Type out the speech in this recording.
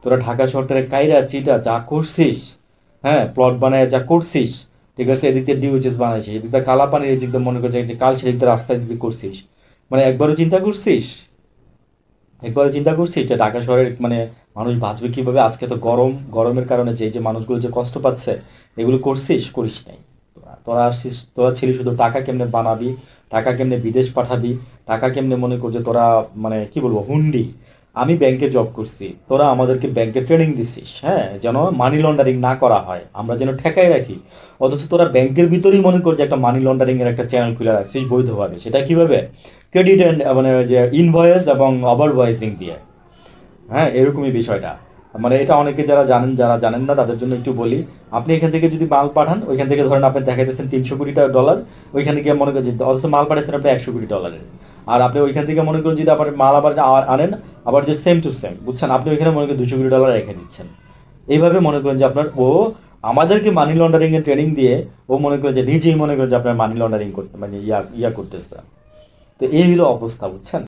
তোরা ঢাকা শহরটারে কাইরা চিটা যা করছিস, হ্যাঁ, প্লট বানায় যা করছিস, ঠিক আছে, এদিক দিয়ে ডিউচেস বানাইছিস, এদিক দিয়ে কালাপানির এদিক দিয়ে মনে করছে যে কাল সেদিক দিয়ে রাস্তায় দিকে করছিস। মানে একবারও চিন্তা করছিস, একবারও চিন্তা করছিস যে ঢাকা শহরের মানে মানুষ বাঁচবে কিভাবে? আজকে তো গরম, গরমের কারণে যে যে মানুষগুলো যে কষ্ট পাচ্ছে, এগুলো করছিস? করিস নাই। তোরা আসছিস, তোরা ছিলি শুধু টাকা কেমনে বানাবি, টাকা কেমনে বিদেশ পাঠাবি, টাকা কেমনে মনে করছে তোরা, মানে কি বলবো, হুন্ডি। আমি ব্যাংকে জব করছি, তোরা আমাদেরকে ব্যাংকে ট্রেনিং দিছিস, হ্যাঁ, যেন মানি লন্ডারিং না করা হয়, আমরা যেন ঠেকাই রাখি। অথচ তোরা ব্যাংকের ভিতরেই মনে করছে একটা মানি লন্ডারিং এর একটা চ্যানেল খুলে রাখছিস বৈধভাবে। সেটা কিভাবে? ক্রেডিট অ্যান্ড মানে ওই যে ইনভয়েস এবং ওভার ভয়েসিং দিয়ে। হ্যাঁ, এরকমই বিষয়টা। মানে এটা অনেকে যারা জানেন, যারা জানেন না তাদের জন্য একটু বলি। আপনি এখান থেকে যদি মাল পাঠান, ওইখান থেকে ধরেন আপনি দেখাইতেছেন 300 কোটি ডলার, ওইখান থেকে মনে করেন যে অথচ মাল পাঠাচ্ছেন আপনি 100 কোটি ডলারের। আর আপনি ওইখান থেকে মনে করেন যদি আবার মাল আবার আনেন, আবার যে সেম টু সেম, বুঝছেন, আপনি ওইখানে মনে করেন 200 কোটি ডলার রেখে দিচ্ছেন। এইভাবে মনে করেন যে আপনার ও আমাদেরকে মানি লন্ডারিং এর ট্রেনিং দিয়ে ও মনে করেন যে নিজেই মনে করেন যে আপনার মানি লন্ডারিং করতে মানে ইয়া ইয়া করতেছে। তো এই হলো অবস্থা, বুঝছেন।